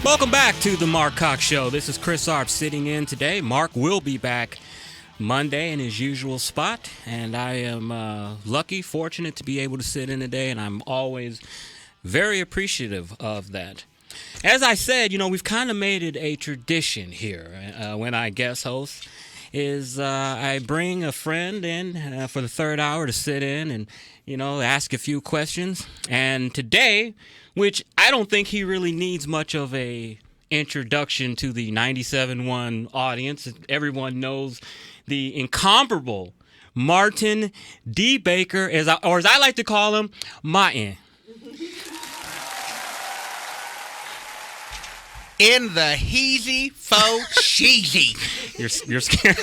Welcome back to the Mark Cox Show. This is Chris Arp sitting in today. Mark will be back Monday in his usual spot, and I am lucky, fortunate to be able to sit in today, and I'm always very appreciative of that. As I said, we've kind of made it a tradition here when I guest host. I bring a friend in for the third hour to sit in and, ask a few questions. And today, which I don't think he really needs much of a introduction to the 97.1 audience. Everyone knows the incomparable Martin D. Baker, or as I like to call him, Martin. In the heezy faux cheesy. You're scared.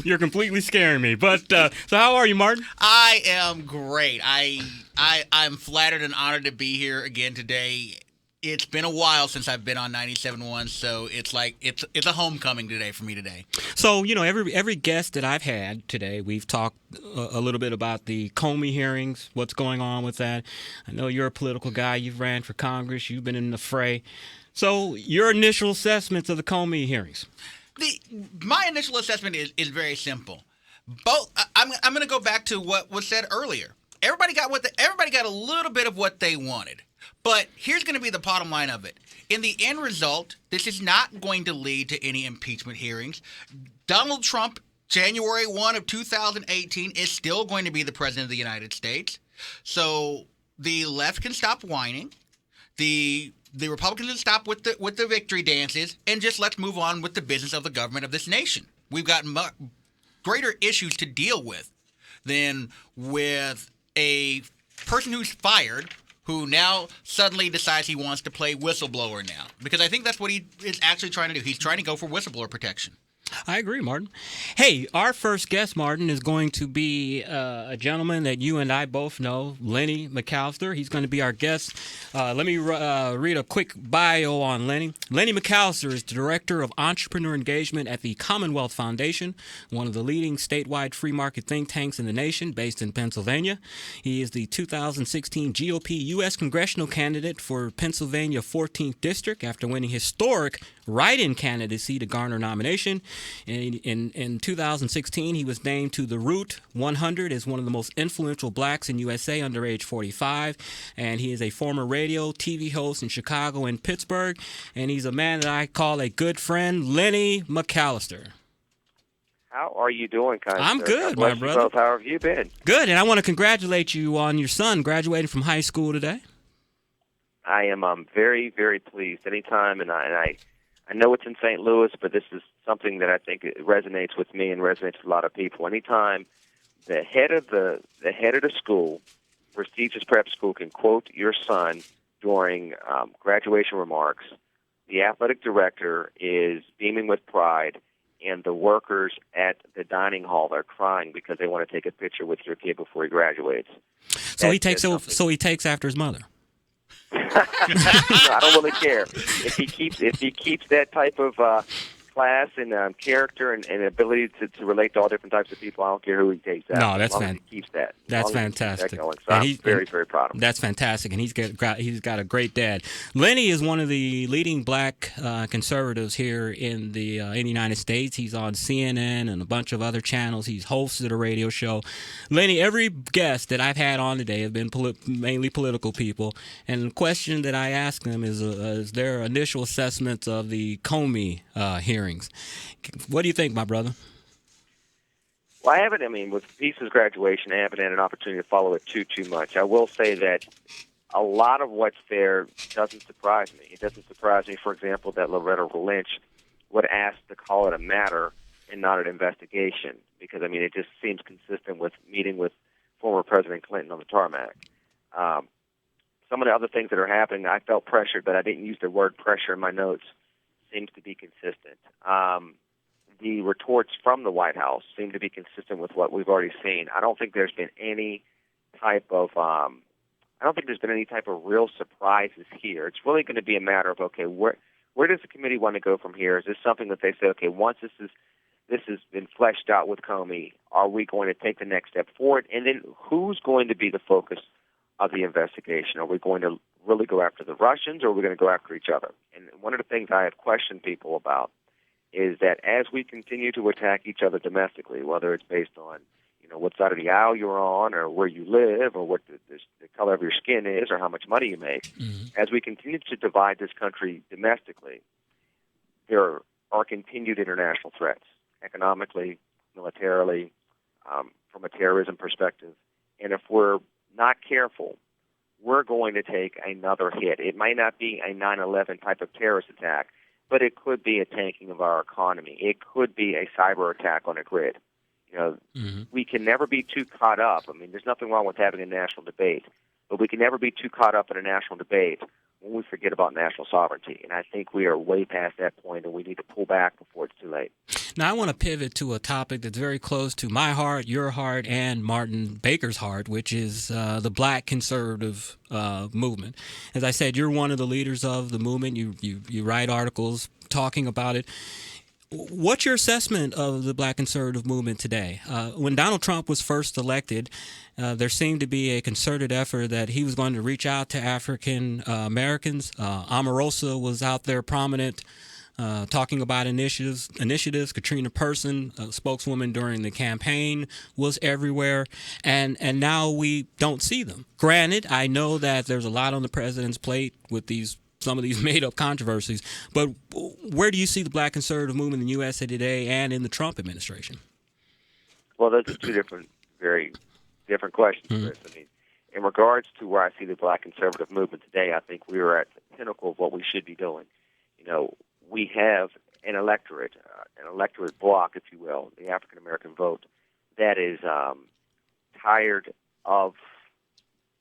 You're completely scaring me. But so how are you, Martin? I am great. I'm flattered and honored to be here again today. It's been a while since I've been on 97.1, so it's a homecoming today for me today. So, every guest that I've had today, we've talked a little bit about the Comey hearings, what's going on with that. I know you're a political guy. You've ran for Congress. You've been in the fray. So your initial assessments of the Comey hearings? My initial assessment is very simple. I'm going to go back to what was said earlier. Everybody got a little bit of what they wanted. But here's going to be the bottom line of it. In the end result, this is not going to lead to any impeachment hearings. Donald Trump, January 1 of 2018, is still going to be the president of the United States. So the left can stop whining. The Republicans can stop with the victory dances, and just let's move on with the business of the government of this nation. We've got greater issues to deal with than with a person who's fired who now suddenly decides he wants to play whistleblower now. Because I think that's what he is actually trying to do. He's trying to go for whistleblower protection. I agree, Martin. Hey, our first guest, Martin, is going to be a gentleman that you and I both know, Lenny McAllister. He's going to be our guest. Let me read a quick bio on Lenny. Lenny McAllister is the Director of Entrepreneur Engagement at the Commonwealth Foundation, one of the leading statewide free market think tanks in the nation, based in Pennsylvania. He is the 2016 GOP U.S. congressional candidate for Pennsylvania 14th District after winning historic write-in candidacy to garner nomination. In 2016, he was named to the Root 100 as one of the most influential blacks in USA under age 45, and he is a former radio, TV host in Chicago and Pittsburgh, and he's a man that I call a good friend, Lenny McAllister. How are you doing, kind I'm sir? good, God bless my you brother. both. How have you been? Good, and I want to congratulate you on your son graduating from high school today. I am very, very pleased. Anytime, and I know it's in St. Louis, but this is something that I think it resonates with me and resonates with a lot of people. Anytime the head of the school, prestigious prep school, can quote your son during graduation remarks, the athletic director is beaming with pride, and the workers at the dining hall are crying because they want to take a picture with your kid before he graduates. So he takes after his mother. I don't really care if he keeps that type of class and character and ability to relate to all different types of people. I don't care who he takes out. No, that's as long as he keeps that. That's fantastic. That going. So I'm very, very proud of him. That's fantastic, and he's got a great dad. Lenny is one of the leading black conservatives here in the United States. He's on CNN and a bunch of other channels. He's hosted a radio show. Lenny, every guest that I've had on today have been mainly political people, and the question that I ask them is their initial assessments of the Comey hearings. What do you think, my brother? Well, with Peace's graduation, I haven't had an opportunity to follow it too much. I will say that a lot of what's there doesn't surprise me. It doesn't surprise me, for example, that Loretta Lynch would ask to call it a matter and not an investigation, because, it just seems consistent with meeting with former President Clinton on the tarmac. Some of the other things that are happening, I felt pressured, but I didn't use the word pressure in my notes, seems to be consistent. The retorts from the White House seem to be consistent with what we've already seen. I don't think there's been any type of real surprises here. It's really going to be a matter of, okay, where does the committee want to go from here? Is this something that they say, okay, once this has been fleshed out with Comey, are we going to take the next step forward? And then who's going to be the focus of the investigation? Are we going to really go after the Russians, or are we going to go after each other? And one of the things I have questioned people about is that as we continue to attack each other domestically, whether it's based on what side of the aisle you're on, or where you live, or what the color of your skin is, or how much money you make, as we continue to divide this country domestically, there are continued international threats, economically, militarily, from a terrorism perspective. And if we're not careful, we're going to take another hit. It might not be a 9/11 type of terrorist attack, but it could be a tanking of our economy. It could be a cyber attack on a grid. We can never be too caught up. I mean, there's nothing wrong with having a national debate, but we can never be too caught up in a national debate when we forget about national sovereignty. And I think we are way past that point, and we need to pull back before it's too late. Now, I want to pivot to a topic that's very close to my heart, your heart, and Martin Baker's heart, which is the Black conservative movement. As I said, you're one of the leaders of the movement. You write articles talking about it. What's your assessment of the Black conservative movement today? When Donald Trump was first elected, there seemed to be a concerted effort that he was going to reach out to African Americans. Omarosa was out there prominent, talking about initiatives. Katrina Person, a spokeswoman during the campaign, was everywhere, and now we don't see them. Granted, I know that there's a lot on the president's plate with some of these made-up controversies, but where do you see the Black conservative movement in the USA today and in the Trump administration? Well, those are two very different questions, Chris. I mean, in regards to where I see the Black conservative movement today, I think we are at the pinnacle of what we should be doing. We have an electorate block, if you will, the African American vote, that is tired of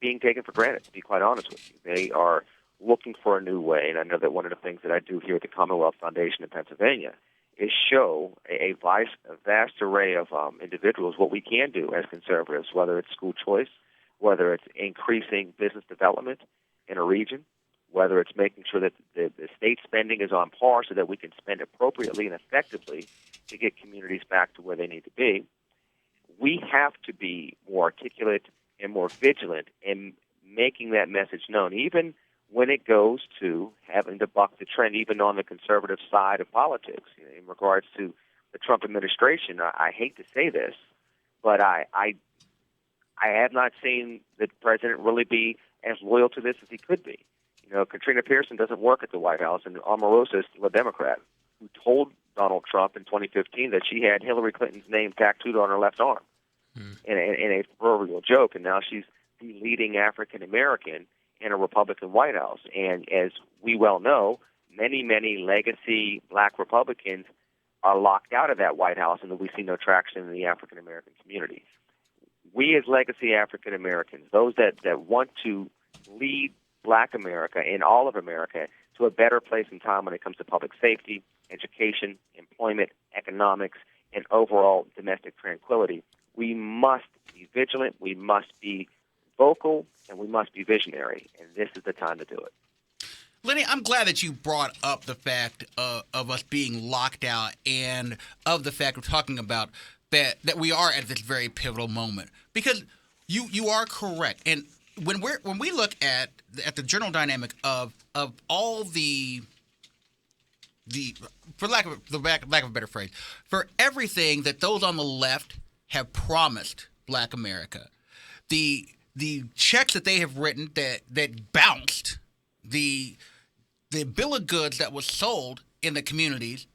being taken for granted, to be quite honest with you. They are looking for a new way, and I know that one of the things that I do here at the Commonwealth Foundation in Pennsylvania is show a vast array of individuals what we can do as conservatives, whether it's school choice, whether it's increasing business development in a region, whether it's making sure that the state spending is on par so that we can spend appropriately and effectively to get communities back to where they need to be. We have to be more articulate and more vigilant in making that message known, even when it goes to having to buck the trend, even on the conservative side of politics. In regards to the Trump administration, I hate to say this, but I have not seen the president really be as loyal to this as he could be. Katrina Pearson doesn't work at the White House, and Omarosa is still a Democrat who told Donald Trump in 2015 that she had Hillary Clinton's name tattooed on her left arm in a proverbial joke, and now she's the leading African American in a Republican White House. And as we well know, many legacy Black Republicans are locked out of that White House, and we see no traction in the African American community. We as legacy African Americans, those that want to lead Black America and all of America to a better place in time when it comes to public safety, education, employment, economics, and overall domestic tranquility, we must be vigilant, we must be vocal, and we must be visionary, and this is the time to do it. Lenny, I'm glad that you brought up the fact of us being locked out, and of the fact we're talking about that we are at this very pivotal moment, because you are correct. And when we look at the general dynamic of all the for lack of a better phrase, for everything that those on the left have promised Black America, the checks that they have written that bounced, the bill of goods that was sold in the communities,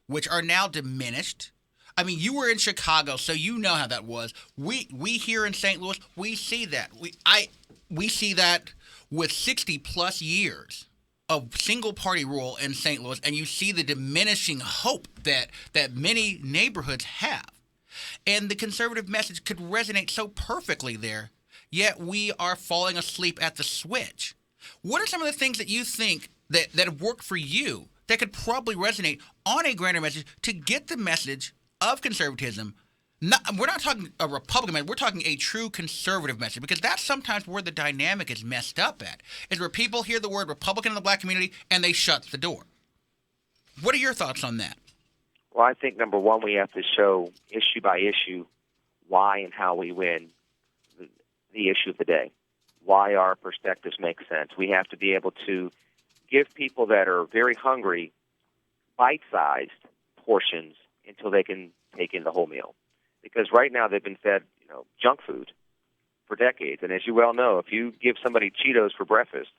which are now diminished. I mean, you were in Chicago, so you know how that was. We here in St. Louis, we see that. We see that with 60-plus years of single-party rule in St. Louis, and you see the diminishing hope that many neighborhoods have. And the conservative message could resonate so perfectly there, yet we are falling asleep at the switch. What are some of the things that you think that have worked for you that could probably resonate on a grander message to get the message of conservatism? We're not talking a Republican message. We're talking a true conservative message, because that's sometimes where the dynamic is messed up at, is where people hear the word Republican in the Black community and they shut the door. What are your thoughts on that? Well, I think, number one, we have to show issue by issue why and how we win the issue of the day. why our perspectives make sense. We have to be able to give people that are very hungry bite-sized portions until they can take in the whole meal. Because right now they've been fed, junk food for decades. And as you well know, if you give somebody Cheetos for breakfast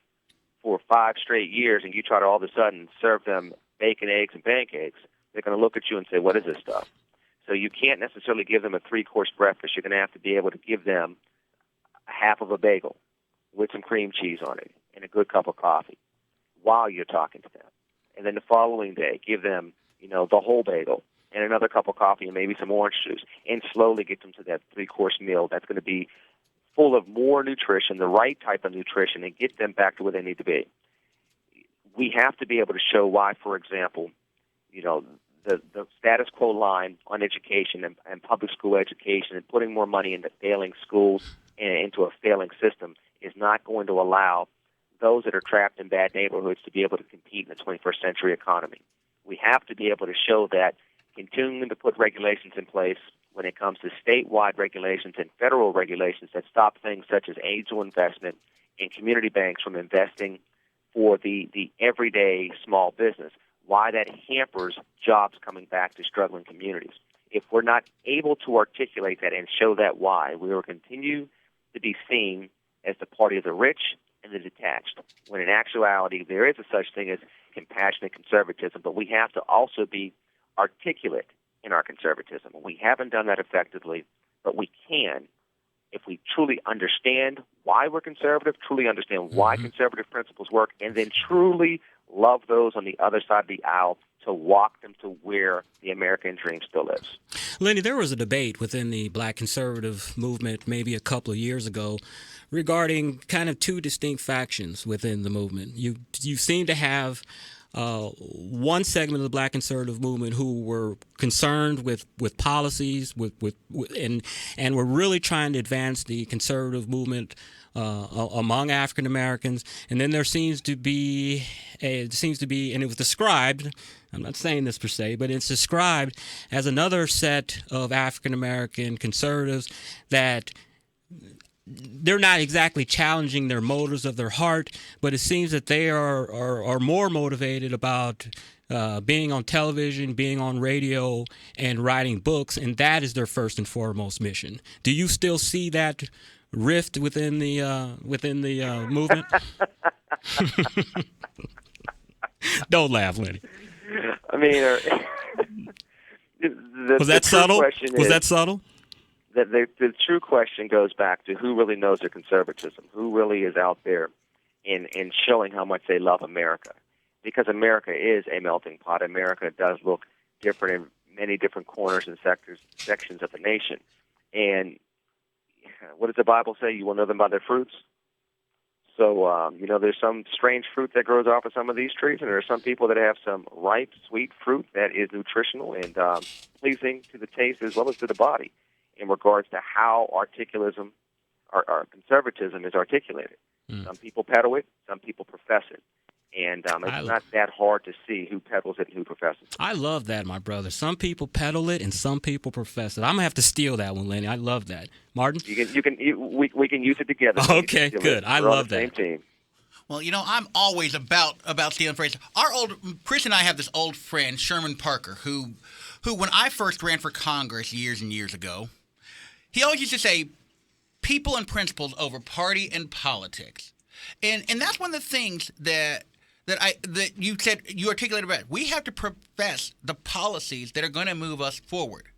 for 5 straight years and you try to all of a sudden serve them bacon, eggs, and pancakes, they're going to look at you and say, what is this stuff? So you can't necessarily give them a 3-course breakfast. You're going to have to be able to give them half of a bagel with some cream cheese on it and a good cup of coffee while you're talking to them. And then the following day, give them, the whole bagel and another cup of coffee and maybe some orange juice, and slowly get them to that 3-course meal that's going to be full of more nutrition, the right type of nutrition, and get them back to where they need to be. We have to be able to show why, for example, the status quo line on education and public school education and putting more money into failing schools and into a failing system is not going to allow those that are trapped in bad neighborhoods to be able to compete in the 21st century economy. We have to be able to show that continuing to put regulations in place when it comes to statewide regulations and federal regulations that stop things such as angel investment and community banks from investing for the everyday small business, why that hampers jobs coming back to struggling communities. If we're not able to articulate that and show that why, we will continue to be seen as the party of the rich and the detached, when in actuality there is a such thing as compassionate conservatism, but we have to also be articulate in our conservatism. We haven't done that effectively, but we can if we truly understand why we're conservative, truly understand why conservative principles work, and then truly love those on the other side of the aisle to walk them to where the American dream still lives. Lenny, there was a debate within the black conservative movement maybe a couple of years ago regarding kind of 2 distinct factions within the movement. You seem to have one segment of the black conservative movement who were concerned with policies and were really trying to advance the conservative movement among African Americans, and then there seems to be, and it was described, I'm not saying this per se, but it's described as another set of African American conservatives that they're not exactly challenging their motives of their heart, but it seems that they are more motivated about being on television, being on radio, and writing books, and that is their first and foremost mission. Do you still see that rift within the movement? Don't laugh, Lenny. I mean, was that subtle? Was that subtle? The true question goes back to who really knows their conservatism, who really is out there in showing how much they love America. Because America is a melting pot. America does look different in many different corners and sections of the nation. And what does the Bible say? You will know them by their fruits. So, there's some strange fruit that grows off of some of these trees, and there are some people that have some ripe, sweet fruit that is nutritional and pleasing to the taste as well as to the body in regards to how our conservatism is articulated. Some people peddle it, some people profess it. And it's not that hard to see who peddles it and who professes it. I love that, my brother. Some people peddle it and some people profess it. I'm gonna have to steal that one, Lenny. I love that. Martin? We can use it together. Okay, good. I love that. Same team. Well, I'm always about stealing phrases. Chris and I have this old friend, Sherman Parker, who when I first ran for Congress years and years ago, he always used to say, "People and principles over party and politics," and that's one of the things that you said, you articulated about. We have to profess the policies that are going to move us forward.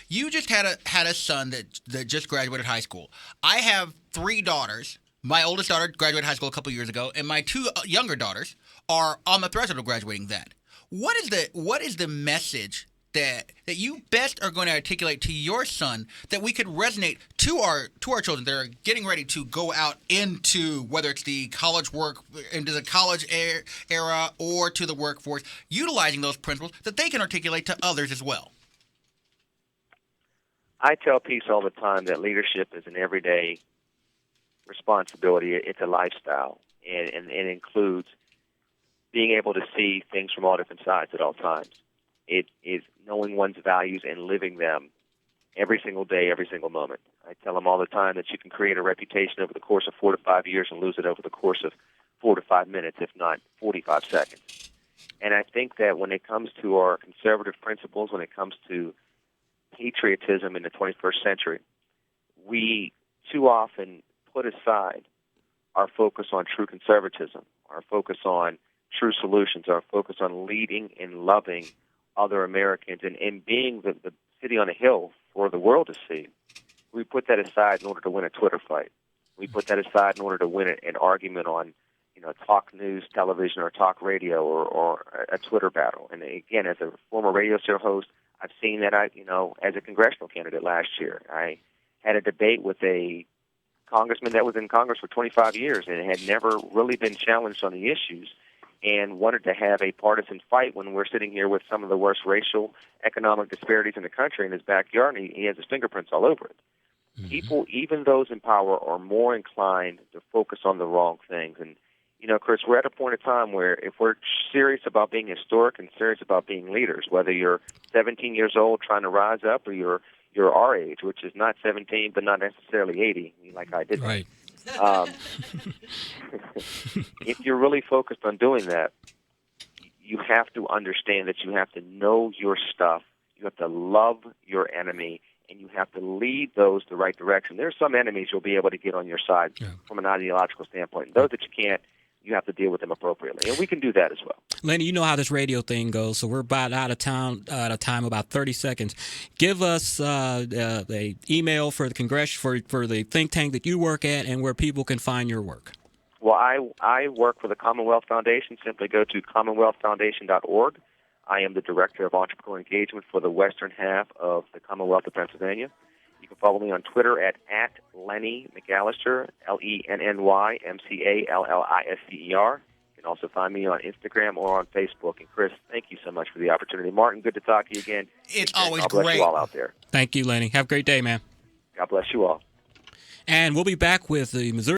You just had a son that just graduated high school. I have 3 daughters. My oldest daughter graduated high school a couple years ago, and my 2 younger daughters are on the threshold of graduating that. What is the message that you best are going to articulate to your son that we could resonate to our children that are getting ready to go out into, whether it's the college era or to the workforce, utilizing those principles that they can articulate to others as well? I tell Peace all the time that leadership is an everyday responsibility. It's a lifestyle, and it includes being able to see things from all different sides at all times. It is knowing one's values and living them every single day, every single moment. I tell them all the time that you can create a reputation over the course of 4 to 5 years and lose it over the course of 4 to 5 minutes, if not 45 seconds. And I think that when it comes to our conservative principles, when it comes to patriotism in the 21st century, we too often put aside our focus on true conservatism, our focus on true solutions, our focus on leading and loving other Americans and being the city on a hill for the world to see. We put that aside in order to win a Twitter fight. We put that aside in order to win an argument on, talk news, television, or talk radio, or a Twitter battle. And again, as a former radio show host, I've seen that. As a congressional candidate last year, I had a debate with a congressman that was in Congress for 25 years and had never really been challenged on the issues, and wanted to have a partisan fight when we're sitting here with some of the worst racial, economic disparities in the country in his backyard, and he has his fingerprints all over it. Mm-hmm. People, even those in power, are more inclined to focus on the wrong things. And, Chris, we're at a point in time where if we're serious about being historic and serious about being leaders, whether you're 17 years old trying to rise up or you're our age, which is not 17 but not necessarily 80, like I did. Right. If you're really focused on doing that, you have to understand that you have to know your stuff, you have to love your enemy, and you have to lead those the right direction. There are some enemies you'll be able to get on your side from an ideological standpoint. And those that you can't, you have to deal with them appropriately. And we can do that as well. Lenny, you know how this radio thing goes, so we're about out of time, about 30 seconds. Give us the email for the Congress, for the think tank that you work at, and where people can find your work. Well, I work for the Commonwealth Foundation. Simply go to commonwealthfoundation.org. I am the Director of Entrepreneur Engagement for the western half of the Commonwealth of Pennsylvania. You can follow me on Twitter at Lenny McAllister, LennyMcAllister. You can also find me on Instagram or on Facebook. And Chris, thank you so much for the opportunity. Martin, good to talk to you again. It's always God bless great. you all out there. Thank you, Lenny. Have a great day, man. God bless you all. And we'll be back with the Missouri